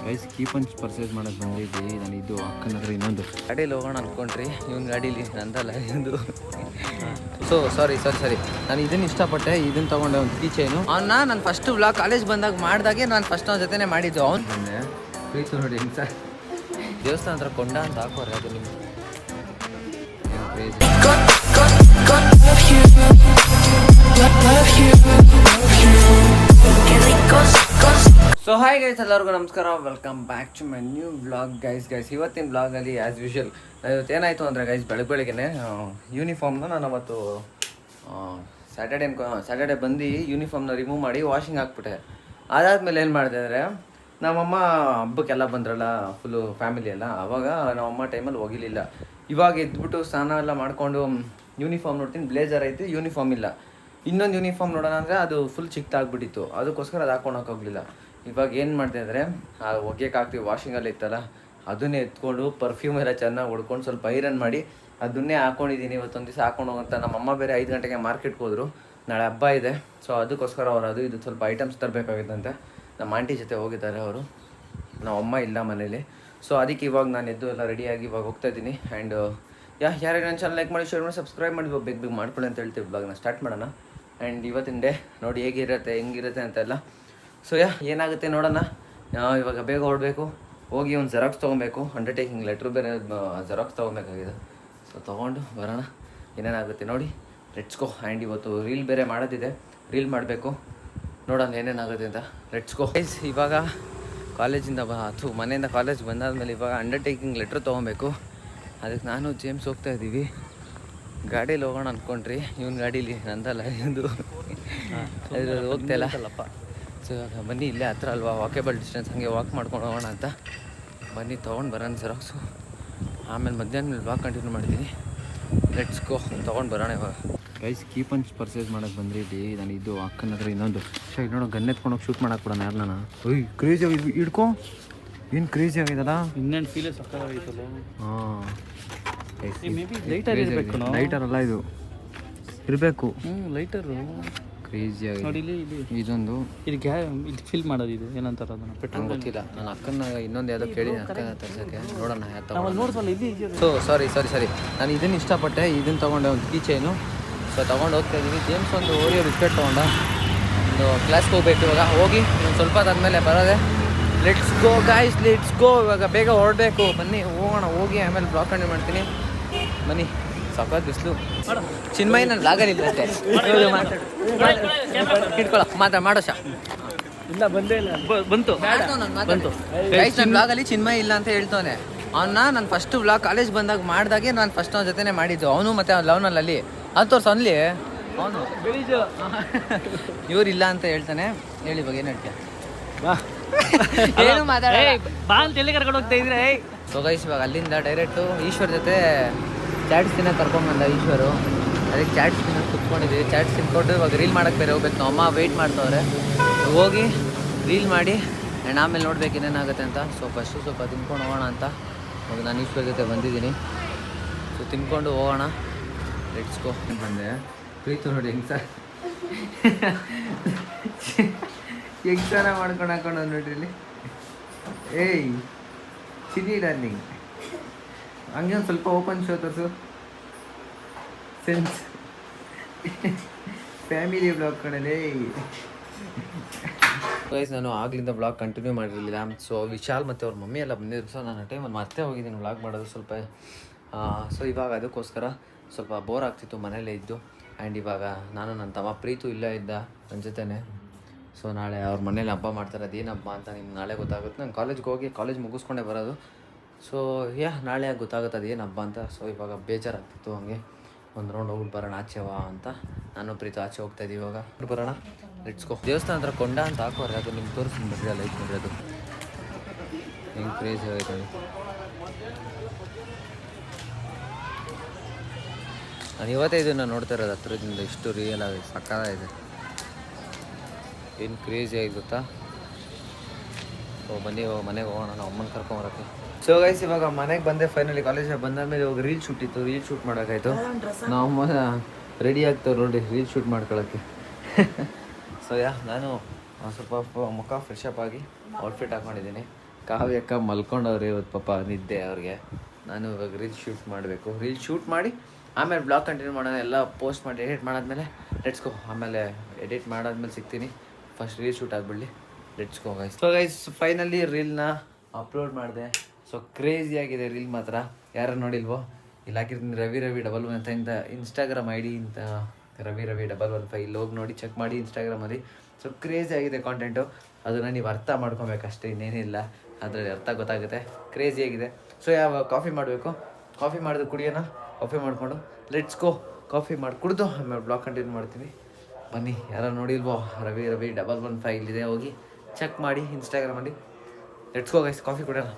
Guys key punch purchase ಮಾಡೋಕ್ಕೆ ಬಂದಿದ್ವಿ. ನಾನು ಇದು ಅಕ್ಕನ ಹತ್ರ ಇನ್ನೊಂದು ಗಾಡೀಲಿ ಹೋಗೋಣ ಅಂದ್ಕೊಂಡ್ರಿ. ಇವನ್ ಗಾಡೀಲಿ ನಂದಲ್ಲ ಇದು. ಸಾರಿ ನಾನು ಇದನ್ನು ಇಷ್ಟಪಟ್ಟೆ. ಇದನ್ನು ತೊಗೊಂಡೆ ಒಂದು ಕೀ ಚೈನು. ಅವನ್ನ ನಾನು ಫಸ್ಟ್ ವ್ಲಾಗ್ ಕಾಲೇಜ್ ಬಂದಾಗ ಮಾಡಿದಾಗೆ ನಾನು ಫಸ್ಟ್ ಅವನ ಜೊತೆನೇ ಮಾಡಿದ್ದು. ಅವ್ನು ಬಂದೆ ಪ್ರೀತು ನೋಡಿ ಹೆಂಗೆ ಸರ್ ದೇವಸ್ಥಾನ ಹತ್ರ ಕೊಂಡ ಅಂತ ಹಾಕೋರೆ. ಅದು ನಿಮ್ಗೆ ಸೊ ಹಾಯ್ ಗೈಸ್, ಎಲ್ಲರಿಗೂ ನಮಸ್ಕಾರ. Welcome back to my new vlog guys. ಇವತ್ತಿನ ವ್ಲಾಗಲ್ಲಿ ಆ್ಯಸ್ ಯೂಶುವಲ್ ಇವತ್ತು ಏನಾಯಿತು ಅಂದರೆ ಗೈಸ್, ಬೆಳಗ್ಗೆನೆ ಯೂನಿಫಾರ್ಮ್ನ ನಾನು ಅವತ್ತು ಸ್ಯಾಟರ್ಡೆ ಬಂದು ಯೂನಿಫಾರ್ಮ್ನ ರಿಮೂವ್ ಮಾಡಿ ವಾಷಿಂಗ್ ಹಾಕ್ಬಿಟ್ಟೆ. ಅದಾದಮೇಲೆ ಏನು ಮಾಡಿದೆ ಅಂದರೆ ನಮ್ಮಮ್ಮ ಹಬ್ಬಕ್ಕೆಲ್ಲ ಬಂದ್ರಲ್ಲ ಫುಲ್ಲು ಫ್ಯಾಮಿಲಿ ಎಲ್ಲ, ಆವಾಗ ನಮ್ಮಮ್ಮ ಟೈಮಲ್ಲಿ ಹೋಗಿಲಿಲ್ಲ. ಇವಾಗ ಎದ್ಬಿಟ್ಟು ಸ್ನಾನ ಎಲ್ಲ ಮಾಡಿಕೊಂಡು ಯೂನಿಫಾರ್ಮ್ ನೋಡ್ತೀನಿ, ಬ್ಲೇಸರ್ ಐತಿ, ಯೂನಿಫಾರ್ಮ್ ಇಲ್ಲ. ಇನ್ನೊಂದು ಯೂನಿಫಾರ್ಮ್ ನೋಡೋಣ ಅಂದರೆ ಅದು ಫುಲ್ ಚಿಕ್ಕದಾಗ್ಬಿಟ್ಟಿತ್ತು, ಅದಕ್ಕೋಸ್ಕರ ಅದು ಹಾಕ್ಕೊಳಕ್ಕಾಗಲಿಲ್ಲ. ಇವಾಗ ಏನು ಮಾಡ್ತಾ ಇದ್ದಾರೆ, ಒಗೆಯಕ್ಕೆ ಹಾಕ್ತೀವಿ ವಾಷಿಂಗಲ್ಲಿ ಇತ್ತಲ್ಲ, ಅದನ್ನೇ ಎತ್ಕೊಂಡು ಪರ್ಫ್ಯೂಮ್ ಎಲ್ಲ ಚೆನ್ನಾಗಿ ಹೊಡ್ಕೊಂಡು ಸ್ವಲ್ಪ ಐರನ್ ಮಾಡಿ ಅದನ್ನೇ ಹಾಕ್ಕೊಂಡಿದ್ದೀನಿ. ಇವತ್ತೊಂದು ದಿವಸ ಹಾಕೊಂಡು ಹೋಗಂತ. ನಮ್ಮಮ್ಮ ಬೇರೆ 5 ಗಂಟೆಗೆ ಮಾರ್ಕೆಟ್ಗೆ ಹೋದರು, ನಾಳೆ ಹಬ್ಬ ಇದೆ. ಸೊ ಅದಕ್ಕೋಸ್ಕರ ಅವರು ಇದು ಸ್ವಲ್ಪ ಐಟಮ್ಸ್ ತರಬೇಕಾಗಿತ್ತಂತೆ. ನಮ್ಮ ಆಂಟಿ ಜೊತೆ ಹೋಗಿದ್ದಾರೆ ಅವರು, ನಮ್ಮಮ್ಮ ಇಲ್ಲ ಮನೇಲಿ. ಸೊ ಅದಕ್ಕೆ ಇವಾಗ ನಾನು ಎದ್ದು ಎಲ್ಲ ರೆಡಿಯಾಗಿ ಇವಾಗ ಹೋಗ್ತಾಯಿದ್ದೀನಿ. ಆ್ಯಂಡ್ ಯಾರ್ಯಾರು ನನ್ನ ಚಾನಲ್ ಲೈಕ್ ಮಾಡಿ, ಶೇರ್ ಮಾಡಿ, ಸಬ್ಸ್ಕ್ರೈಬ್ ಮಾಡಿ, ಬೇಗ ಮಾಡ್ಕೊಳ್ಳಿ ಅಂತ ಹೇಳ್ತೀವಿ. ಬ್ಲಾಗ್ನ ಸ್ಟಾರ್ಟ್ ಮಾಡೋಣ. ಆ್ಯಂಡ್ ಇವತ್ತಿನ ಡೇ ನೋಡಿ ಹೇಗಿರುತ್ತೆ ಹೆಂಗಿರುತ್ತೆ ಅಂತೆಲ್ಲ. ಸೊ ಏನಾಗುತ್ತೆ ನೋಡೋಣ. ಇವಾಗ ಬೇಗ ಹೊರಡಬೇಕು, ಹೋಗಿ ಒಂದು ಜೆರಾಕ್ಸ್ ತೊಗೊಬೇಕು. ಅಂಡರ್ಟೇಕಿಂಗ್ ಲೆಟ್ರ್ ಬೇರೆ ಜೆರಾಕ್ಸ್ ತೊಗೊಬೇಕಾಗಿದೆ. ಸೊ ತೊಗೊಂಡು ಬರೋಣ, ಏನೇನಾಗುತ್ತೆ ನೋಡಿ. Let's go. ಆ್ಯಂಡ್ ಇವತ್ತು ರೀಲ್ ಬೇರೆ ಮಾಡೋದಿದೆ, ರೀಲ್ ಮಾಡಬೇಕು, ನೋಡೋಣ ಏನೇನಾಗುತ್ತೆ ಅಂತ. Let's go guys. ಇವಾಗ ಕಾಲೇಜಿಂದ ಮನೆಯಿಂದ ಕಾಲೇಜ್ ಬಂದಾದ್ಮೇಲೆ ಇವಾಗ ಅಂಡರ್ಟೇಕಿಂಗ್ ಲೆಟ್ರ್ ತೊಗೊಬೇಕು. ಅದಕ್ಕೆ ನಾನು ಜೇಮ್ಸ್ ಹೋಗ್ತಾ ಇದ್ದೀವಿ. ಗಾಡೀಲಿ ಹೋಗೋಣ ಅಂದ್ಕೊಂಡ್ರಿ, ಇವನ್ ಗಾಡೀಲಿ ನಂದಲ್ಲ ಇದು ಹೋಗ್ತಾ ಇಲ್ಲಪ್ಪ. ಸೊ ಇವಾಗ ಬನ್ನಿ, ಇಲ್ಲೇ ಹತ್ರ ಅಲ್ವಾ, ವಾಕೇಬಲ್ ಡಿಸ್ಟೆನ್ಸ್, ಹಾಗೆ ವಾಕ್ ಮಾಡ್ಕೊಂಡು ಹೋಗೋಣ ಅಂತ ಬನ್ನಿ. ತೊಗೊಂಡು ಬರೋಣ ಜೆರಾಕ್ಸು, ಆಮೇಲೆ ಮಧ್ಯಾಹ್ನ ವಾಕ್ ಕಂಟಿನ್ಯೂ ಮಾಡಿದ್ದೀನಿ. ಲೆಟ್ಸ್ ಗೋ, ತೊಗೊಂಡು ಬರೋಣ ಇವಾಗ. ಗೈಸ್ ಕೀ ಪಂಚ್ ಪರ್ಚೇಸ್ ಮಾಡೋಕ್ಕೆ ಬಂದಿದ್ವಿ. ನಾನು ಇದು ಅಕ್ಕನ ಹತ್ರ ಇನ್ನೊಂದು ನೋಡೋ ಗನ್ ಎತ್ಕೊಂಡೋಗಿ ಶೂಟ್ ಮಾಡಕ್ಕೆ ಕೊಡೋಣ ಯಾರನ್ನ. ಓಯ್ ಕ್ರೇಜಿ ಆಗಿ ಹಿಡ್ಕೊ, ಏನು ಕ್ರೇಜಿ ಆಗಿದಲ್ಲ, ಇನ್ನೇನು ಫೀಲೇ ಸಕ್ಕತ್ತಾಗಿತ್ತಲ್ಲ. ಹಾಂ ಲೈಟರ್ ಅಲ್ಲ ಇದು ಇರಬೇಕು, ಲೈಟರು ಕ್ರೇಜಿ ಆಗಿ. ಇದೊಂದು ಇದು ಫಿಲ್ ಮಾಡೋದು, ಇದು ಏನಂತಾರೆ ಅದನ್ನು ಪೆಟ್ರೋಲ್ ಗೊತ್ತಿಲ್ಲ. ನಾನು ಅಕ್ಕನ ಇನ್ನೊಂದು ಯಾವುದೋ ಕೇಳಿ ಅಕ್ಕನ ತರ್ಸೋಕ್ಕೆ, ನೋಡೋಣ ಸೊ ಸಾರಿ ನಾನು ಇದನ್ನು ಇಷ್ಟಪಟ್ಟೆ. ಇದನ್ನು ತೊಗೊಂಡೆ ಒಂದು ಕೀ ಚೈನು. ಸೊ ತೊಗೊಂಡು ಹೋಗ್ತಾ ಇದ್ದೀವಿ. ಜೇಮ್ಸ್ ಒಂದು ಓರಿಯೋ ಬಿಸ್ಕೆಟ್ ತೊಗೊಂಡ. ಒಂದು ಕ್ಲಾಸ್ಗೆ ಹೋಗ್ಬೇಕು ಇವಾಗ. ಹೋಗಿ ಒಂದು ಸ್ವಲ್ಪ ಆದಮೇಲೆ ಬರೋದೆ. Let's go guys, let's go. ಇವಾಗ ಬೇಗ ಹೊರಡಬೇಕು, ಬನ್ನಿ ಹೋಗೋಣ. ಹೋಗಿ ಆಮೇಲೆ ಬ್ಲಾಗ್ ಕಂಟಿನ್ಯೂ ಮಾಡ್ತೀನಿ ಬನ್ನಿ. ಸಖತ್ ಬಿಸಿಲು. ಚಿನ್ಮಯಿ ನಾನು ಲಾಗಲಿಲ್ಲ ಅಷ್ಟೇ, ಇಟ್ಕೊಳ್ಳ ಮಾಡೋ ಶಾ ಇಲ್ಲ, ಬಂದೇ ಇಲ್ಲ. ಬಂತು ಗೈಸ್, ನನ್ನ ಬ್ಲಾಗಲ್ಲಿ ಚಿನ್ಮಯಿ ಇಲ್ಲ ಅಂತ ಹೇಳ್ತಾನೆ. ಅವನ್ನ ನಾನು ಫಸ್ಟ್ ವ್ಲಾಗ್ ಕಾಲೇಜ್ ಬಂದಾಗ ಮಾಡಿದಾಗೆ ನಾನು ಫಸ್ಟ್ ಅವನ ಜೊತೆನೇ ಮಾಡಿದ್ದು. ಅವನು ಮತ್ತೆ ಅವ್ನು ಲವ್ನಲ್ಲಿ ಅದು ತೋರ್ಸು ಅನ್ಲಿ. ಅವನು ಇವ್ರು ಇಲ್ಲ ಅಂತ ಹೇಳ್ತಾನೆ. ಹೇಳಿ ಇವಾಗ ಏನು ಹೇಳ್ತೀಯ? ಏನು ಮಾತಾಡ ಬಾ ಅಂತ ಎಲ್ಲಿ ಕರ್ಕೊಂಡು ಹೋಗ್ತಾ ಇದ್ರೆ. ಸೊ ಗೈಸ್, ಇವಾಗ ಅಲ್ಲಿಂದ ಡೈರೆಕ್ಟು ಈಶ್ವರ್ ಜೊತೆ ಚಾಟ್ಸ್ ತಿನ್ನೋಕೆ ಕರ್ಕೊಂಡ್ಬಂದ ಈಶ್ವರು. ಅದಕ್ಕೆ ಚಾಟ್ಸ್ ತಿನ್ನೋಕೆ ಕುತ್ಕೊಂಡಿದ್ದೀವಿ. ಚಾಟ್ಸ್ ತಿನ್ಕೊಂಡು ಇವಾಗ ರೀಲ್ ಮಾಡೋಕ್ಕೆ ಬೇರೆ ಹೋಗ್ಬೇಕು. ನಾವು ಅಮ್ಮ ವೆಯ್ಟ್ ಮಾಡ್ತವ್ರೆ. ಹೋಗಿ ರೀಲ್ ಮಾಡಿ ಆ್ಯಂಡ್ ಆಮೇಲೆ ನೋಡ್ಬೇಕು ಏನೇನಾಗುತ್ತೆ ಅಂತ. ಸೊ ಫಸ್ಟು ಸ್ವಲ್ಪ ತಿನ್ಕೊಂಡು ಹೋಗೋಣ ಅಂತ ಇವಾಗ ನಾನು ಈಶ್ವರ್ ಜೊತೆ ಬಂದಿದ್ದೀನಿ. ಸೊ ತಿನ್ಕೊಂಡು ಹೋಗೋಣ. Let's go. ಬಂದೆ ಪ್ರೀತು ನೋಡಿ ಹೆಂಗೆ ಸರ್ ಹೆಂಗೆ ಸರ ಮಾಡ್ಕೊಂಡು ಹಾಕೊಂಡು ನೋಡ್ರಿ ಇಲ್ಲಿ. ಏಯ್ ಚಿನ್ನಿ ಡಾರ್ಲಿಂಗ್, ಹಂಗೆ ಒಂದು ಸ್ವಲ್ಪ ಓಪನ್ ಶೋ ತೋರಿಸು. ಸೆನ್ಸ್ ಫ್ಯಾಮಿಲಿ ಬ್ಲಾಗ್ ಕಣಲೇ ಗೈಸ್. ನಾನು ಆಗ್ಲಿಂದ ಬ್ಲಾಗ್ ಕಂಟಿನ್ಯೂ ಮಾಡಿರಲಿಲ್ಲ. ಸೊ ವಿಶಾಲ್ ಮತ್ತು ಅವ್ರ ಮಮ್ಮಿ ಎಲ್ಲ ಬಂದಿದ್ರು. ಸೊ ನಾನು ಟೈಮಲ್ಲಿ ಮತ್ತೆ ಹೋಗಿದ್ದೀನಿ ಬ್ಲಾಗ್ ಮಾಡೋದು ಸ್ವಲ್ಪ. ಸೊ ಇವಾಗ ಅದಕ್ಕೋಸ್ಕರ ಸ್ವಲ್ಪ ಬೋರ್ ಆಗ್ತಿತ್ತು ಮನೇಲೇ ಇದ್ದು. ಆ್ಯಂಡ್ ಇವಾಗ ನಾನು ನನ್ನ ತಮ್ಮ ಪ್ರೀತು ಇಲ್ಲೇ ಇದ್ದ ನನ್ನ ಜೊತೆನೇ. ಸೊ ನಾಳೆ ಅವ್ರ ಮನೇಲಿ ಹಬ್ಬ ಮಾಡ್ತಾರೆ. ಅದೇನು ಹಬ್ಬ ಅಂತ ನಿಮ್ಗೆ ನಾಳೆ ಗೊತ್ತಾಗುತ್ತೆ. ನಾನು ಕಾಲೇಜ್ ಮುಗಿಸ್ಕೊಂಡೇ ಬರೋದು. ಸೊ ನಾಳೆ ಗೊತ್ತಾಗುತ್ತೆ ಅದೇನು ಹಬ್ಬ ಅಂತ. ಸೊ ಇವಾಗ ಬೇಜಾರಾಗ್ತಿತ್ತು, ಹಂಗೆ ಒಂದು ರೌಂಡ್ ಹೋಗ್ಬಿಟ್ಟು ಬರೋಣ ಆಚೆವಾ ಅಂತ ನಾನು ಪ್ರೀತು ಆಚೆ ಹೋಗ್ತಾ ಇದ್ದೀವಿ. ಇವಾಗ ಬರೋಣ, ಲೆಟ್ಸ್ ಗೋ. ದೇವಸ್ಥಾನ ಹತ್ರ ಕೊಂಡ ಅಂತ ಹಾಕೋರೆ, ಅದು ನಿಮ್ಗೆ ತೋರಿಸ್ತೀನಿ ಬರ್ರಿ. ಲೈಕ್ ನೋಡ್ರಿ, ಅದು ಹೆಂಗೆ ಕ್ರೇಜಿ ಆಗಿದೆ. ನಾನು ಇವತ್ತೇ ಇದನ್ನು ನೋಡ್ತಾ ಇರೋದು ಹತ್ರದಿಂದ. ಇಷ್ಟು ರಿಯಲ್ ಆಗಿ ಸಕ್ಕತ್ತಾಗಿದೆ, ಏನು ಕ್ರೇಜಿ ಆಗಿ ಗೊತ್ತಾ. ಸೊ ಬನ್ನಿ ಮನೆಗೆ ಹೋಗೋಣ, ನಾವು ಅಮ್ಮನ ಕರ್ಕೊಂಬರೋಕ್ಕೆ. ಸೊ ಗೈಸ್, ಇವಾಗ ಮನೆಗೆ ಬಂದೆ ಫೈನಲಿ. ಕಾಲೇಜಿಗೆ ಬಂದಾದ್ಮೇಲೆ ಇವಾಗ ರೀಲ್ ಶೂಟ್ ಇತ್ತು, ರೀಲ್ ಶೂಟ್ ಮಾಡೋಕ್ಕಾಯ್ತು. ನಾವು ಅಮ್ಮ ರೆಡಿ ಆಗ್ತೇವೆ ನೋಡಿ ರೀಲ್ ಶೂಟ್ ಮಾಡ್ಕೊಳ್ಳೋಕ್ಕೆ. ಸೊ ನಾನು ಸ್ವಲ್ಪ ಮುಖ ಫ್ರೆಶ್ ಅಪ್ ಆಗಿ ಔಟ್ಫಿಟ್ ಹಾಕ್ಕೊಂಡಿದ್ದೀನಿ. ಕಾವ್ಯಕ್ಕ ಮಲ್ಕೊಂಡವ್ರೆ ಇವತ್ತು ಪಾಪ ನಿದ್ದೆ ಅವ್ರಿಗೆ. ನಾನು ಇವಾಗ ರೀಲ್ ಶೂಟ್ ಮಾಡಬೇಕು. ರೀಲ್ ಶೂಟ್ ಮಾಡಿ ಆಮೇಲೆ ಬ್ಲಾಗ್ ಕಂಟಿನ್ಯೂ ಮಾಡೋಣ. ಎಲ್ಲ ಪೋಸ್ಟ್ ಮಾಡಿ ಎಡಿಟ್ ಮಾಡಾದ್ಮೇಲೆ ಲೆಟ್ಸ್ ಗೋ. ಆಮೇಲೆ ಎಡಿಟ್ ಮಾಡಾದ್ಮೇಲೆ ಸಿಗ್ತೀನಿ. ಫಸ್ಟ್ ರೀಲ್ ಶೂಟ್ ಆಗಿಬಿಡಲಿ. Let's go guys. So guys finally ರೀಲ್ನ ಅಪ್ಲೋಡ್ ಮಾಡಿದೆ. ಸೊ ಕ್ರೇಜಿಯಾಗಿದೆ ರೀಲ್ ಮಾತ್ರ. ಯಾರು ನೋಡಿಲ್ವೋ ಇಲ್ಲಿ ಹಾಕಿರ್ತೀನಿ ರವಿ 11 ಅಂತ ಇನ್ಸ್ಟಾಗ್ರಾಮ್ ಐ ಡಿ ಅಂತ ರವಿ 115 ಇಲ್ಲಿ ಹೋಗಿ ನೋಡಿ ಚೆಕ್ ಮಾಡಿ ಇನ್ಸ್ಟಾಗ್ರಾಮಲ್ಲಿ. ಸೊ ಕ್ರೇಜಿ ಆಗಿದೆ ಕಾಂಟೆಂಟು. ಅದನ್ನು ನೀವು ಅರ್ಥ ಮಾಡ್ಕೊಬೇಕಷ್ಟೇ, ಇನ್ನೇನಿಲ್ಲ. ಅದರಲ್ಲಿ ಅರ್ಥ ಗೊತ್ತಾಗುತ್ತೆ. ಕ್ರೇಜಿಯಾಗಿದೆ. ಸೊ ಯಾವ ಕಾಫಿ ಮಾಡಬೇಕು, ಕಾಫಿ ಮಾಡಿದ್ರೆ ಕುಡಿಯೋಣ. ಕಾಫಿ ಮಾಡಿಕೊಂಡು ಲೆಟ್ಸ್ ಗೋ. ಕಾಫಿ ಮಾಡಿ ಕುಡಿದು ಆಮೇಲೆ ಬ್ಲಾಗ್ ಕಂಟಿನ್ಯೂ ಮಾಡ್ತೀನಿ. ಬನ್ನಿ. ಯಾರು ನೋಡಿಲ್ವೋ ರವಿ 115 ಇಲ್ಲಿದೆ, ಹೋಗಿ ಚೆಕ್ ಮಾಡಿ ಇನ್ಸ್ಟಾಗ್ರಾಮಲ್ಲಿ. ಲೆಟ್ಸ್ ಗೋ ಗೈಸ್, ಕಾಫಿ ಕುಡಿಯೋಣ.